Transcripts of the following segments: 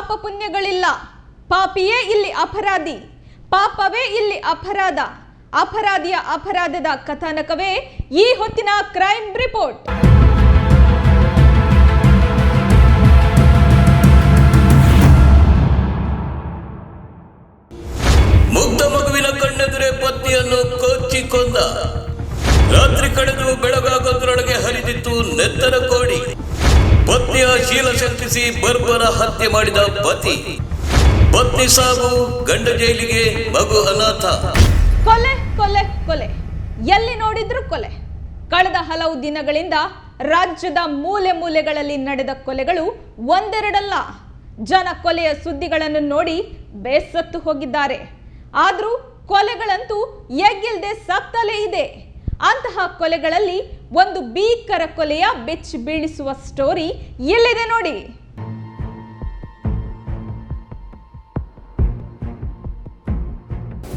ಪಾಪ ಪುಣ್ಯಗಳಿಲ್ಲ, ಪಾಪಿಯೇ ಇಲ್ಲಿ ಅಪರಾಧಿ, ಪಾಪವೇ ಇಲ್ಲಿ ಅಪರಾಧ, ಅಪರಾಧಿಯ ಅಪರಾಧದ ಕಥಾನಕವೇ ಈ ಹೊತ್ತಿನ ಕ್ರೈಮ್ ರಿಪೋರ್ಟ್. ಮುಗ್ಧ ಮಗುವಿನ ಕಣ್ಣೆದುರೇ ಪತ್ನಿಯನ್ನು ಕೊಚ್ಚಿ ಕೊಂದ. ರಾತ್ರಿ ಕಳೆದು ಬೆಳಗಾಗೋದ್ರೊಳಗೆ ಹರಿದಿತ್ತು ನೆತ್ತರ ಕೋಡಿ. ಪತ್ನಿಯ ಶೀಲ ಶಂಕಿಸಿ ಬರ್ಬರ ಹತ್ಯೆ ಮಾಡಿದ ಪತಿ. ಪತ್ನಿ ಸಾವು, ಗಂಡ ಜೈಲಿಗೆ, ಮಗು ಅನಾಥ. ಕೊಲೆ ಕೊಲೆ ಕೊಲೆ, ಎಲ್ಲಿ ನೋಡಿದ್ರು ಕೊಲೆ. ಕಳೆದ ಹಲವು ದಿನಗಳಿಂದ ರಾಜ್ಯದ ಮೂಲೆ ಮೂಲೆಗಳಲ್ಲಿ ನಡೆದ ಕೊಲೆಗಳು ಒಂದೆರಡಲ್ಲ. ಜನ ಕೊಲೆಯ ಸುದ್ದಿಗಳನ್ನು ನೋಡಿ ಬೇಸತ್ತು ಹೋಗಿದ್ದಾರೆ. ಆದ್ರೂ ಕೊಲೆಗಳಂತೂ ಎಗ್ಗಿಲ್ದೆ ಸಾಕ್ತಲೇ ಇದೆ. ಅಂತಹ ಕೊಲೆಗಳಲ್ಲಿ ಒಂದು ಭೀಕರ ಕೊಲೆಯ ಬೆಚ್ಚಿ ಬೀಳಿಸುವ ಸ್ಟೋರಿ ಎಲ್ಲಿದೆ ನೋಡಿ.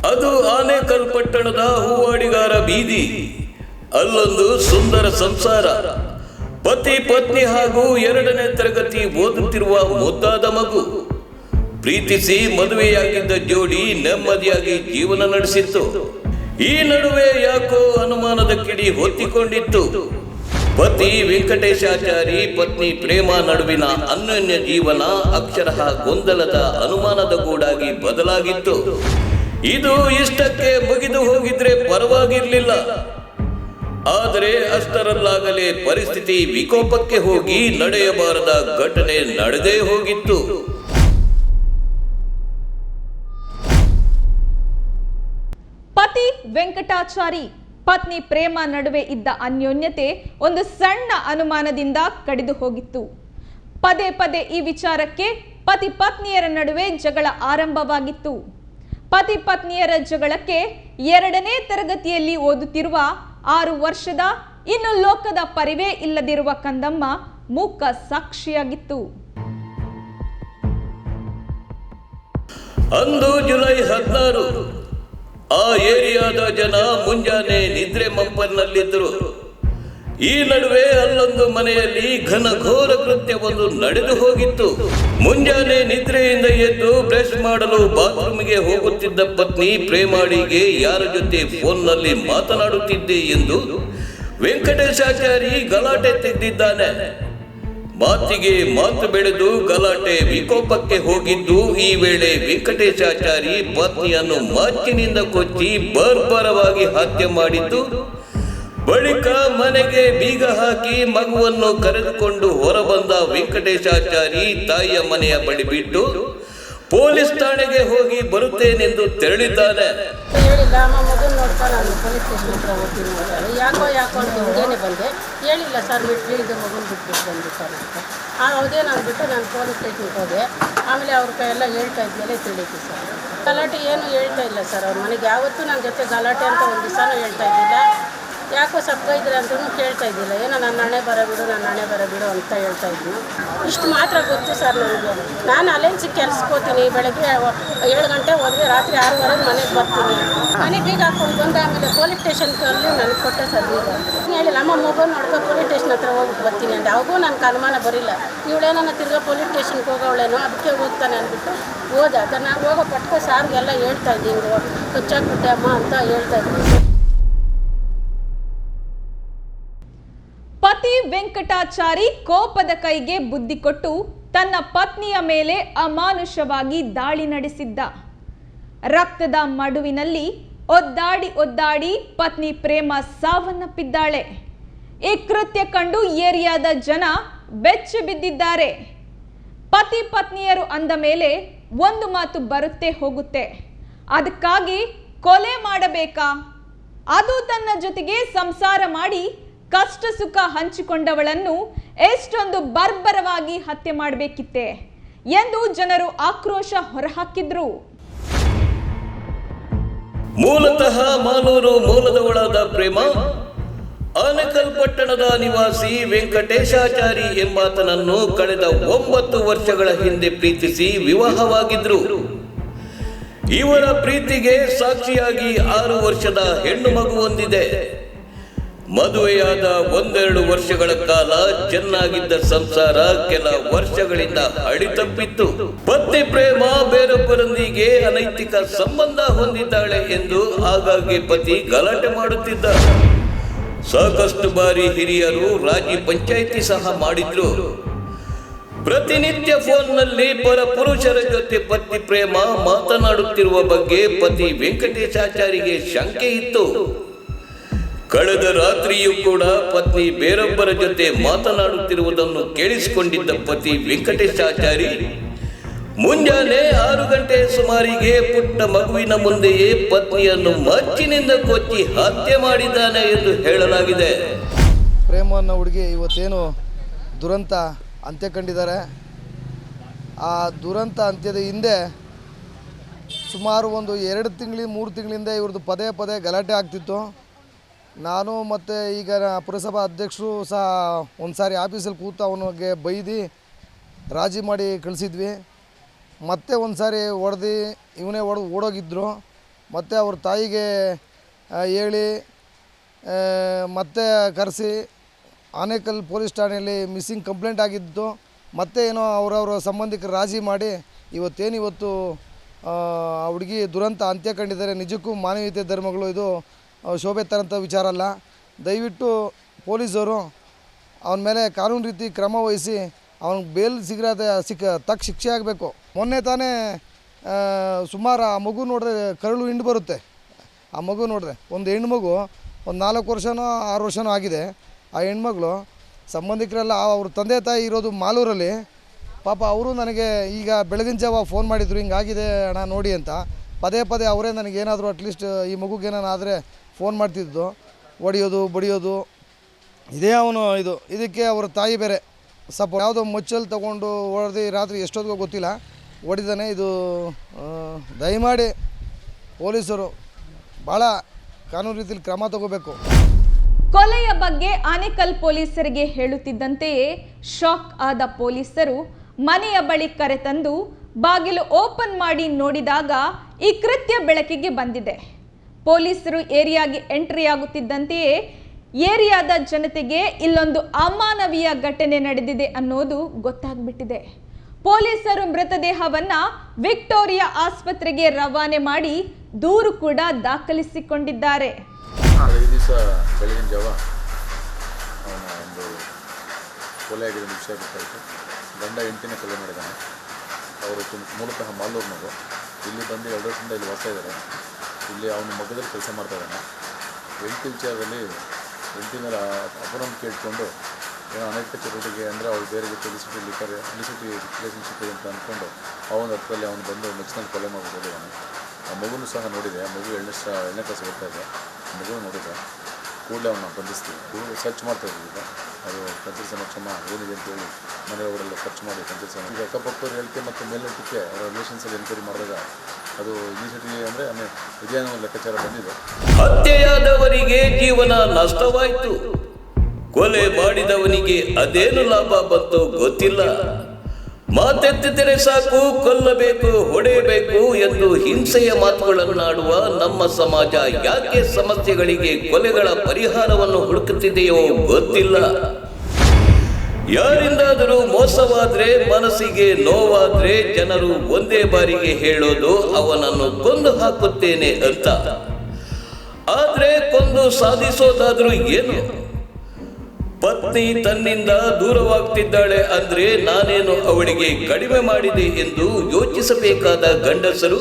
ಅದು ಆನೇಕಲ್ ಪಟ್ಟಣದ ಹೂವಾಡಿಗಾರ ಬೀದಿ. ಅಲ್ಲೊಂದು ಸುಂದರ ಸಂಸಾರ. ಪತಿ ಪತ್ನಿ ಹಾಗೂ 2ನೇ ತರಗತಿ ಓದುತ್ತಿರುವ ಮುದ್ದಾದ ಮಗು. ಪ್ರೀತಿಸಿ ಮದುವೆಯಾಗಿದ್ದ ಜೋಡಿ ನೆಮ್ಮದಿಯಾಗಿ ಜೀವನ ನಡೆಸಿತ್ತು. ಈ ನಡುವೆ ಯಾಕೋ ಅನುಮಾನದ ಕಿಡಿ ಹೊತ್ತಿಕೊಂಡಿತ್ತು. ಪತಿ ವೆಂಕಟೇಶಾಚಾರಿ, ಪತ್ನಿ ಪ್ರೇಮ ನಡುವಿನ ಅನ್ಯೋನ್ಯ ಜೀವನ ಅಕ್ಷರಃ ಗೊಂದಲದ ಅನುಮಾನದ ಗೂಡಾಗಿ ಬದಲಾಗಿತ್ತು. ಇದು ಇಷ್ಟಕ್ಕೆ ಮುಗಿದು ಹೋಗಿದ್ರೆ ಪರವಾಗಿರ್ಲಿಲ್ಲ. ಆದರೆ ಅಷ್ಟರಲ್ಲಾಗಲೇ ಪರಿಸ್ಥಿತಿ ವಿಕೋಪಕ್ಕೆ ಹೋಗಿ ನಡೆಯಬಾರದ ಘಟನೆ ನಡೆದೇ ಹೋಗಿತ್ತು. ಪತಿ ವೆಂಕಟಾಚಾರಿ, ಪತ್ನಿ ಪ್ರೇಮ ನಡುವೆ ಇದ್ದ ಅನ್ಯೋನ್ಯತೆ ಒಂದು ಸಣ್ಣ ಅನುಮಾನದಿಂದ ಕಡಿದು ಹೋಗಿತ್ತು. ಪದೇ ಪದೇ ಈ ವಿಚಾರಕ್ಕೆ ಪತಿ ಪತ್ನಿಯರ ನಡುವೆ ಜಗಳ ಆರಂಭವಾಗಿತ್ತು. ಪತಿ ಪತ್ನಿಯರ ಜಗಳಕ್ಕೆ 2ನೇ ತರಗತಿಯಲ್ಲಿ ಓದುತ್ತಿರುವ 6 ವರ್ಷದ, ಇನ್ನು ಲೋಕದ ಪರಿವೇ ಇಲ್ಲದಿರುವ ಕಂದಮ್ಮ ಮೂಕ ಸಾಕ್ಷಿಯಾಗಿತ್ತು. ಅಂದು ಜುಲೈ 16. ಆ ಏರಿಯಾದ ಜನ ಮುಂಜಾನೆ ನಿದ್ರೆ ಮಂಪರ್ನಲ್ಲಿದ್ದರು. ಈ ನಡುವೆ ಅಲ್ಲೊಂದು ಮನೆಯಲ್ಲಿ ಘನಘೋರ ಕೃತ್ಯವೊಂದು ನಡೆದು ಹೋಗಿತ್ತು. ಮುಂಜಾನೆ ನಿದ್ರೆಯಿಂದ ಎದ್ದು ಬ್ರಷ್ ಮಾಡಲು ಬಾತ್ರೂಮ್ಗೆ ಹೋಗುತ್ತಿದ್ದ ಪತ್ನಿ ಪ್ರೇಮಾಳಿಗೆ ಯಾರ ಜೊತೆ ಫೋನ್ನಲ್ಲಿ ಮಾತನಾಡುತ್ತಿದ್ದೆ ಎಂದು ವೆಂಕಟೇಶಾಚಾರಿ ಗಲಾಟೆ ತೆಗೆದಿದ್ದಾನೆ. ಮಾತಿಗೆ ಮಾತು ಬೆಳೆದು ಗಲಾಟೆ ವಿಕೋಪಕ್ಕೆ ಹೋಗಿದ್ದು. ಈ ವೇಳೆ ವೆಂಕಟೇಶಾಚಾರಿ ಪತ್ನಿಯನ್ನು ಮಾತಿನಿಂದ ಕೊಚ್ಚಿ ಬರ್ಬರವಾಗಿ ಹತ್ಯೆ ಮಾಡಿದ್ದು. ಬಳಿಕ ಮನೆಗೆ ಬೀಗ ಹಾಕಿ ಮಗುವನ್ನು ಕರೆದುಕೊಂಡು ಹೊರಬಂದ ವೆಂಕಟೇಶಾಚಾರಿ ತಾಯಿಯ ಮನೆಯ ಬಳಿ ಬಿಟ್ಟು ಪೊಲೀಸ್ ಠಾಣೆಗೆ ಹೋಗಿ ಬರುತ್ತೇನೆಂದು ತೆರಳಿದ್ದಾನೆ. ಹೇಳಿಲ್ಲ, ಅಮ್ಮ ಮಗನ ನೋಡ್ತಾ ನಾನು ಪೊಲೀಸ್ ಸ್ಟೇಷನ್ ಹತ್ರ ಹೋಗ್ತೀನಿ ಅಂತಾರೆ. ಯಾಕೋ ಅಂತ ಹಿಂಗೇನೆ ಬಂದೆ. ಹೇಳಿಲ್ಲ ಸರ್, ಬಿಟ್ಟು ಮಗನ ಬಿಟ್ಬಿಟ್ಟು ಬಂದು ಸರ್ ಅಂತ. ಹೌದೇ ನಾನು ಬಿಟ್ಟು ನಾನು ಪೊಲೀಸ್ ಸ್ಟೇಷನ್ಗೆ ಹೋದೆ. ಆಮೇಲೆ ಅವ್ರ ಕೈ ಎಲ್ಲ ಹೇಳ್ತಾ ಇದ್ಮೇಲೆ ತಿಳಿತು ಸರ್. ಗಲಾಟೆ ಏನು ಹೇಳ್ತಾ ಇಲ್ಲ ಸರ್. ಅವ್ರ ಮನೆಗೆ ಯಾವತ್ತೂ ನನ್ನ ಜೊತೆ ಗಲಾಟೆ ಅಂತ ಒಂದು ದಿವಸನೂ ಹೇಳ್ತಾ ಇದ್ದಿಲ್ಲ. ಯಾಕೋ ಸಪ್ಪ ಇದ್ರೆ ಅಂತೂ ಕೇಳ್ತಾ ಇದ್ದಿಲ್ಲ. ಏನೋ ನನ್ನ ಹಣೆ ಬರಬಿಡು ಅಂತ ಹೇಳ್ತಾ ಇದ್ನು. ಇಷ್ಟು ಮಾತ್ರ ಗೊತ್ತು ಸರ್ ನನಗೆ. ನಾನು ಅಲೆನ್ಸಿಗೆ ಕೆಲ್ಸಕ್ಕೋತೀನಿ. ಬೆಳಗ್ಗೆ 7 ಗಂಟೆ ಹೋದ್ರೆ ರಾತ್ರಿ 6:30 ಮನೆಗೆ ಬರ್ತೀನಿ. ಮನೆಗೆ ಬೀಗ ಹಾಕೊಂಡು ಬಂದು ಆಮೇಲೆ ಪೊಲೀಸ್ ಸ್ಟೇಷನ್ನಲ್ಲಿ ನನಗೆ ಕೊಟ್ಟೆ ಸರ್ ಬೀಗ. ಹೇಳಿಲ್ಲ, ಅಮ್ಮ ಮಗು ನೋಡ್ಕೊ ಪೊಲೀಸ್ ಸ್ಟೇಷನ್ ಹತ್ರ ಹೋಗ್ಬಿಟ್ಟು ಬರ್ತೀನಿ ಅಂತ. ಅವಾಗೂ ನನಗೆ ಅನುಮಾನ ಬರಿಲ್ಲ. ಇವಳೇನೋ ತಿರ್ಗಾ ಪೊಲೀಸ್ ಸ್ಟೇಷನ್ಗೆ ಹೋಗೋವಳೇನೋ, ಅದಕ್ಕೆ ಹೋಗ್ತಾನೆ ಅಂದ್ಬಿಟ್ಟು ಹೋದ. ಅದನ್ನು ಹೋಗೋ ಪಟ್ಕ ಸಾರಿಗೆಲ್ಲ ಹೇಳ್ತಾ ಇದ್ದೀನಿ, ಕಚ್ಚಾಕ್ಬಿಟ್ಟೆ ಅಮ್ಮ ಅಂತ ಹೇಳ್ತಾ ಇದ್ದೀನಿ. ಪತಿ ವೆಂಕಟಾಚಾರಿ ಕೋಪದ ಕೈಗೆ ಬುದ್ಧಿ ಕೊಟ್ಟು ತನ್ನ ಪತ್ನಿಯ ಮೇಲೆ ಅಮಾನುಷವಾಗಿ ದಾಳಿ ನಡೆಸಿದ್ದ. ರಕ್ತದ ಮಡುವಿನಲ್ಲಿ ಒದ್ದಾಡಿ ಪತ್ನಿ ಪ್ರೇಮ ಸಾವನ್ನಪ್ಪಿದ್ದಾಳೆ. ಈ ಕೃತ್ಯ ಕಂಡು ಏರಿಯಾದ ಜನ ಬೆಚ್ಚಿ ಬಿದ್ದಿದ್ದಾರೆ. ಪತಿ ಪತ್ನಿಯರು ಅಂದ ಮೇಲೆ ಒಂದು ಮಾತು ಬರುತ್ತೆ ಹೋಗುತ್ತೆ. ಅದಕ್ಕಾಗಿ ಕೊಲೆ ಮಾಡಬೇಕಾ? ಅದು ತನ್ನ ಜೊತೆಗೆ ಸಂಸಾರ ಮಾಡಿ ಕಷ್ಟ ಸುಖ ಹಂಚಿಕೊಂಡವಳನ್ನು ಎಷ್ಟೊಂದು ಬರ್ಬರವಾಗಿ ಹತ್ಯೆ ಮಾಡಬೇಕಿತ್ತೆ ಎಂದು ಜನರು ಆಕ್ರೋಶ ಹೊರಹಾಕಿದ್ರು. ಮೂಲತಃ ಮಾಲೂರು ಮೂಲದವಳಾದ ಪ್ರೇಮ ಆನೇಕಲ್ ಪಟ್ಟಣದ ನಿವಾಸಿ ವೆಂಕಟೇಶಾಚಾರಿ ಎಂಬಾತನನ್ನು ಕಳೆದ 9 ವರ್ಷಗಳ ಹಿಂದೆ ಪ್ರೀತಿಸಿ ವಿವಾಹವಾಗಿದ್ರು. ಇವರ ಪ್ರೀತಿಗೆ ಸಾಕ್ಷಿಯಾಗಿ 6 ವರ್ಷದ ಹೆಣ್ಣು ಮಗು ಹೊಂದಿದೆ. ಮದುವೆಯಾದ 1-2 ವರ್ಷಗಳ ಕಾಲ ಚೆನ್ನಾಗಿದ್ದ ಸಂಸಾರ ಕೆಲ ವರ್ಷಗಳಿಂದ ಹಳಿತಪ್ಪಿತ್ತು. ಪತ್ನಿ ಪ್ರೇಮ ಬೇರೊಬ್ಬರೊಂದಿಗೆ ಅನೈತಿಕ ಸಂಬಂಧ ಹೊಂದಿದ್ದಾಳೆ ಎಂದು ಆಗಾಗ್ಗೆ ಪತಿ ಗಲಾಟೆ ಮಾಡುತ್ತಿದ್ದ. ಸಾಕಷ್ಟು ಬಾರಿ ಹಿರಿಯರು ರಾಜಿ ಪಂಚಾಯಿತಿ ಸಹ ಮಾಡಿದ್ರು. ಪ್ರತಿನಿತ್ಯ ಫೋನ್ನಲ್ಲಿ ಪರ ಪುರುಷರ ಜೊತೆ ಪತ್ನಿ ಪ್ರೇಮ ಮಾತನಾಡುತ್ತಿರುವ ಬಗ್ಗೆ ಪತಿ ವೆಂಕಟೇಶಾಚಾರಿಗೆ ಶಂಕೆ ಇತ್ತು. ಕಳೆದ ರಾತ್ರಿಯೂ ಕೂಡ ಪತ್ನಿ ಬೇರೊಬ್ಬರ ಜೊತೆ ಮಾತನಾಡುತ್ತಿರುವುದನ್ನು ಕೇಳಿಸಿಕೊಂಡಿದ್ದ ಪತಿ ವೆಂಕಟೇಶಾಚಾರಿ ಮುಂಜಾನೆ 6 ಗಂಟೆ ಸುಮಾರಿಗೆ ಪುಟ್ಟ ಮಗುವಿನ ಮುಂದೆಯೇ ಪತ್ನಿಯನ್ನು ಮಚ್ಚಿನಿಂದ ಕೊಚ್ಚಿ ಹತ್ಯೆ ಮಾಡಿದ್ದಾನೆ ಎಂದು ಹೇಳಲಾಗಿದೆ. ಪ್ರೇಮ ಅನ್ನೋ ಹುಡುಗಿ ಇವತ್ತೇನು ದುರಂತ ಅಂತ್ಯ ಕಂಡಿದ್ದಾರೆ. ಆ ದುರಂತ ಅಂತ್ಯದ ಹಿಂದೆ ಸುಮಾರು ಒಂದು 2-3 ತಿಂಗಳಿಂದ ಇವ್ರದ್ದು ಪದೇ ಪದೇ ಗಲಾಟೆ ಆಗ್ತಿತ್ತು. ನಾನು ಮತ್ತು ಈಗ ಪುರಸಭಾ ಅಧ್ಯಕ್ಷರು ಸಹ ಒಂದು ಸಾರಿ ಆಫೀಸಲ್ಲಿ ಕೂತು ಅವನಿಗೆ ಬೈದು ರಾಜಿ ಮಾಡಿ ಕಳಿಸಿದ್ವಿ. ಮತ್ತೆ ಒಂದು ಸಾರಿ ಹೊಡೆದು ಇವನೇ ಓಡೋಗಿದ್ದರು. ಮತ್ತು ಅವ್ರ ತಾಯಿಗೆ ಹೇಳಿ ಮತ್ತೆ ಕರೆಸಿ ಆನೇಕಲ್ ಪೊಲೀಸ್ ಠಾಣೆಯಲ್ಲಿ ಮಿಸ್ಸಿಂಗ್ ಕಂಪ್ಲೇಂಟ್ ಆಗಿದ್ದು. ಮತ್ತೆ ಏನೋ ಅವರವರ ಸಂಬಂಧಿಕರು ರಾಜಿ ಮಾಡಿ ಇವತ್ತು ಆ ಹುಡುಗಿ ದುರಂತ ಅಂತ್ಯ ಕಂಡಿದ್ದಾರೆ. ನಿಜಕ್ಕೂ ಮಾನವೀಯತೆ ಧರ್ಮಗಳು ಇದು ಶೋಭೆ ತರಂಥ ವಿಚಾರ ಅಲ್ಲ. ದಯವಿಟ್ಟು ಪೊಲೀಸರು ಅವನ ಮೇಲೆ ಕಾನೂನು ರೀತಿ ಕ್ರಮ ವಹಿಸಿ ಅವ್ನಿಗೆ ಬೇಲ್ ತಕ್ಕ ಶಿಕ್ಷೆ ಆಗಬೇಕು. ಮೊನ್ನೆ ತಾನೇ ಸುಮಾರು ಆ ಮಗು ನೋಡಿದ್ರೆ ಕರಳು ಹಿಂಡು ಬರುತ್ತೆ. ಆ ಮಗು ನೋಡಿದ್ರೆ ಒಂದು ಹೆಣ್ಮಗು ಒಂದು 4 ವರ್ಷನೋ 6 ವರ್ಷನೋ ಆಗಿದೆ. ಆ ಹೆಣ್ಮಗಳು ಸಂಬಂಧಿಕರೆಲ್ಲ ಅವ್ರ ತಂದೆ ತಾಯಿ ಇರೋದು ಮಾಲೂರಲ್ಲಿ. ಪಾಪ ಅವರು ನನಗೆ ಈಗ ಬೆಳಗಿನ ಜಾವ ಫೋನ್ ಮಾಡಿದರು, ಹಿಂಗಾಗಿದೆ ಅಣ್ಣ ನೋಡಿ ಅಂತ. ಪದೇ ಪದೇ ಅವರೇ ನನಗೇನಾದರೂ ಅಟ್ಲೀಸ್ಟ್ ಈ ಮಗುಗೇನಾದ್ರು ಆದರೆ ಫೋನ್ ಮಾಡ್ತಿದ್ದು. ಹೊಡೆಯೋದು ಬಡಿಯೋದು ಇದೇ ಅವನು ಇದಕ್ಕೆ ಅವರ ತಾಯಿ ಬೇರೆ ಯಾವುದೋ ಮುಚ್ಚಲ್ಲಿ ತೊಗೊಂಡು ಹೊಡೆದು ರಾತ್ರಿ ಎಷ್ಟೊತ್ತಿಗೋ ಗೊತ್ತಿಲ್ಲ ಹೊಡಿದಾನೆ. ಇದು ದಯಮಾಡಿ ಪೊಲೀಸರು ಭಾಳ ಕಾನೂನು ರೀತಿಯಲ್ಲಿ ಕ್ರಮ ತಗೋಬೇಕು. ಕೊಲೆಯ ಬಗ್ಗೆ ಆನೇಕಲ್ ಪೊಲೀಸರಿಗೆ ಹೇಳುತ್ತಿದ್ದಂತೆಯೇ ಶಾಕ್ ಆದ ಪೊಲೀಸರು ಮನೆಯ ಬಳಿ ಕರೆತಂದು ಬಾಗಿಲು ಓಪನ್ ಮಾಡಿ ನೋಡಿದಾಗ ಈ ಕೃತ್ಯ ಬೆಳಕಿಗೆ ಬಂದಿದೆ. ಪೊಲೀಸರು ಏರಿಯಾಗೆ ಎಂಟ್ರಿ ಆಗುತ್ತಿದ್ದಂತೆಯೇ ಏರಿಯಾದ ಜನತೆಗೆ ಇಲ್ಲೊಂದು ಅಮಾನವೀಯ ಘಟನೆ ನಡೆದಿದೆ ಅನ್ನೋದು ಗೊತ್ತಾಗ್ಬಿಟ್ಟಿದೆ. ಪೊಲೀಸರು ಮೃತದೇಹವನ್ನ ವಿಕ್ಟೋರಿಯಾ ಆಸ್ಪತ್ರೆಗೆ ರವಾನೆ ಮಾಡಿ ದೂರು ಕೂಡ ದಾಖಲಿಸಿಕೊಂಡಿದ್ದಾರೆ. ದಿವಸ ಬೆಳಗಿನ ಜಾವ ಅವನ ಒಂದು ಕೊಲೆ ಆಗಿರೋ ವಿಷಯ ಗೊತ್ತಾಯಿತು. ಗಂಡ ಹೆಂಡತಿನ ಕೊಲೆ ಮಾಡಿದ್ದಾನೆ. ಅವರು ಮೂಲತಃ ಮಾಲೂರು ಮಗು. ಇಲ್ಲಿ ಬಂದು 2 ವರ್ಷದಿಂದ ಇಲ್ಲಿ ವಾಸ ಇದ್ದಾರೆ. ಇಲ್ಲಿ ಅವನ ಮಗದಲ್ಲಿ ಕೆಲಸ ಮಾಡ್ತಾಯಿದ್ದಾನೆ. ಹೆಂಡತಿ ವಿಚಾರದಲ್ಲಿ ಹೆಂಡತಿ ಮೇಲೆ ಅಪನಂಬಿಕೆ ಇಟ್ಕೊಂಡು ಏನೋ ಅನೈತಿಕ ಚಟುವಟಿಕೆ ಅಂದರೆ ಅವ್ರು ಬೇರೆ ಜೊತೆ ಇಲಿಸಿಟಿ ರಿಲೇಷನ್ಶಿಪ್ ಅಂತ ಅಂದ್ಕೊಂಡು ಅವನ ಹತ್ರದಲ್ಲಿ ಅವನು ಬಂದು ಮಚ್ಚಿನಲ್ಲಿ ಕೊಲೆ ಮಾಡಿಬಿಟ್ಟು ಆ ಮಗುನೂ ಸಹ ನೋಡಿದೆ. ಆ ಮಗು 2ನೇ ಕ್ಲಾಸ್ ಓದ್ತಾ ಇದೆ. ಮಗು ನೋಡಿದೆ. ಕೂಡಲೇ ಅವನ್ನ ಬಂಧಿಸ್ತೀವಿ. ಸರ್ಚ್ ಮಾಡ್ತಾಯಿದ್ವಿ. ಈಗ ಅದು ಪಂಚಾಯತ್ ಸಮಕ್ಷಮ ಏನಿದೆ ಅಂತೇಳಿ ಮನೆಯವರೆಲ್ಲ ಸರ್ಚ್ ಮಾಡಿ ಪಂಚಾಯತ್ ಸಮ ಈಗ ಅಕ್ಕಪಕ್ಕವ್ರು ಹೇಳಿಕೆ ಮತ್ತು ಮೇಲ್ನೋಟಕ್ಕೆ ಅವರ ರಿಲೇಷನ್ಸಲ್ಲಿ ಎನ್ಕ್ವೈರಿ ಮಾಡಿದಾಗ ಅದು ಇನಿಷಿಯೇಟಿವ್ ಅಂದರೆ ವಿಧಾನ ಲೆಕ್ಕಾಚಾರ ಬಂದಿದೆ. ಹತ್ಯೆಯಾದವರಿಗೆ ಜೀವನ ನಷ್ಟವಾಯಿತು. ಕೊಲೆ ಮಾಡಿದವನಿಗೆ ಅದೇನು ಲಾಭ ಬಂತು ಗೊತ್ತಿಲ್ಲ. ಮಾತೆತ್ತಿದರೆ ಸಾಕು ಕೊಲ್ಲಬೇಕು, ಹೊಡೆಯಬೇಕು ಎಂದು ಹಿಂಸೆಯ ಮಾತುಗಳನ್ನಾಡುವ ನಮ್ಮ ಸಮಾಜ ಯಾಕೆ ಸಮಸ್ಯೆಗಳಿಗೆ ಕೊಲೆಗಳ ಪರಿಹಾರವನ್ನು ಹುಡುಕುತ್ತಿದೆಯೋ ಗೊತ್ತಿಲ್ಲ. ಯಾರಿಂದಾದರೂ ಮೋಸವಾದ್ರೆ, ಮನಸ್ಸಿಗೆ ನೋವಾದ್ರೆ ಜನರು ಒಂದೇ ಬಾರಿಗೆ ಹೇಳೋದು ಅವನನ್ನು ಕೊಂದು ಹಾಕುತ್ತೇನೆ ಅಂತ. ಆದ್ರೆ ಕೊಂದು ಸಾಧಿಸೋದಾದ್ರೂ ಏನು? ಪತ್ನಿ ತನ್ನಿಂದ ದೂರವಾಗ್ತಿದ್ದಾಳೆ ಅಂದ್ರೆ ನಾನೇನು ಅವಳಿಗೆ ಕಡಿಮೆ ಮಾಡಿದೆ ಎಂದು ಯೋಚಿಸಬೇಕಾದ ಗಂಡಸರು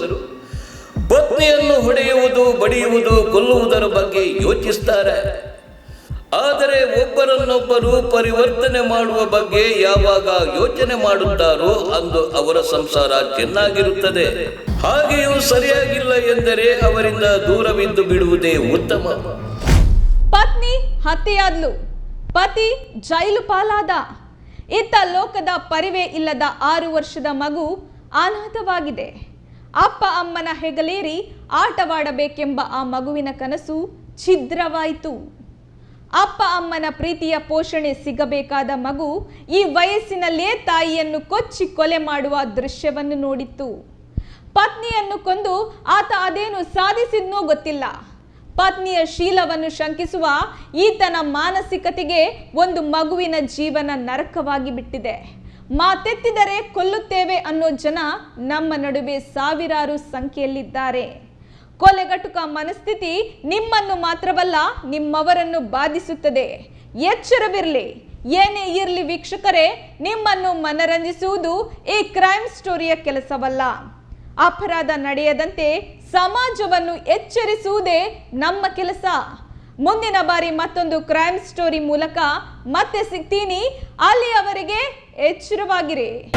ಪತ್ನಿಯನ್ನು ಹೊಡೆಯುವುದು, ಬಡಿಯುವುದು, ಕೊಲ್ಲುವುದರ ಬಗ್ಗೆ ಯೋಚಿಸ್ತಾರೆ. ಆದರೆ ಒಬ್ಬರನ್ನೊಬ್ಬರು ಪರಿವರ್ತನೆ ಮಾಡುವ ಬಗ್ಗೆ ಯಾವಾಗ ಯೋಚನೆ ಮಾಡುತ್ತಾರೋ ಅಂದು ಅವರ ಸಂಸಾರ ಚೆನ್ನಾಗಿರುತ್ತದೆ. ಹಾಗೆಯೂ ಸರಿಯಾಗಿಲ್ಲ ಎಂದರೆ ಅವರಿಂದ ದೂರವಿದ್ದು ಬಿಡುವುದೇ ಉತ್ತಮ. ಪತ್ನಿ ಹತ್ಯೆಯಾದ್ಲು, ಪತಿ ಜೈಲು ಪಾಲಾದ. ಇತ್ತ ಲೋಕದ ಪರಿವೇ ಇಲ್ಲದ 6 ವರ್ಷದ ಮಗು ಅನಾಥವಾಗಿದೆ. ಅಪ್ಪ ಅಮ್ಮನ ಹೆಗಲೇರಿ ಆಟವಾಡಬೇಕೆಂಬ ಆ ಮಗುವಿನ ಕನಸು ಛಿದ್ರವಾಯಿತು. ಅಪ್ಪ ಅಮ್ಮನ ಪ್ರೀತಿಯ ಪೋಷಣೆ ಸಿಗಬೇಕಾದ ಮಗು ಈ ವಯಸ್ಸಿನಲ್ಲೇ ತಾಯಿಯನ್ನು ಕೊಚ್ಚಿ ಕೊಲೆ ಮಾಡುವ ದೃಶ್ಯವನ್ನು ನೋಡಿತ್ತು. ಪತ್ನಿಯನ್ನು ಕೊಂದು ಆತ ಅದೇನು ಸಾಧಿಸಿದ್ನೋ ಗೊತ್ತಿಲ್ಲ. ಪತ್ನಿಯ ಶೀಲವನ್ನು ಶಂಕಿಸುವ ಈತನ ಮಾನಸಿಕತೆಗೆ ಒಂದು ಮಗುವಿನ ಜೀವನ ನರಕವಾಗಿ ಬಿಟ್ಟಿದೆ. ಮಾತೆತ್ತಿದರೆ ಕೊಲ್ಲುತ್ತೇವೆ ಅನ್ನೋ ಜನ ನಮ್ಮ ನಡುವೆ ಸಾವಿರಾರು ಸಂಖ್ಯೆಯಲ್ಲಿದ್ದಾರೆ. ಕೊಲೆಗಟುಕ ಮನಸ್ಥಿತಿ ನಿಮ್ಮನ್ನು ಮಾತ್ರವಲ್ಲ, ನಿಮ್ಮವರನ್ನು ಬಾಧಿಸುತ್ತದೆ. ಎಚ್ಚರವಿರಲಿ. ಏನೇ ಇರಲಿ ವೀಕ್ಷಕರೇ, ನಿಮ್ಮನ್ನು ಮನರಂಜಿಸುವುದು ಈ ಕ್ರೈಮ್ ಸ್ಟೋರಿಯ ಕೆಲಸವಲ್ಲ. ಅಪರಾಧ ನಡೆಯದಂತೆ ಸಮಾಜವನ್ನು ಎಚ್ಚರಿಸುವುದೇ ನಮ್ಮ ಕೆಲಸ. ಮುಂದಿನ ಬಾರಿ ಮತ್ತೊಂದು ಕ್ರೈಮ್ ಸ್ಟೋರಿ ಮೂಲಕ ಮತ್ತೆ ಸಿಗ್ತೀನಿ. ಅಲ್ಲಿಯವರೆಗೆ ಎಚ್ಚರವಾಗಿರಿ.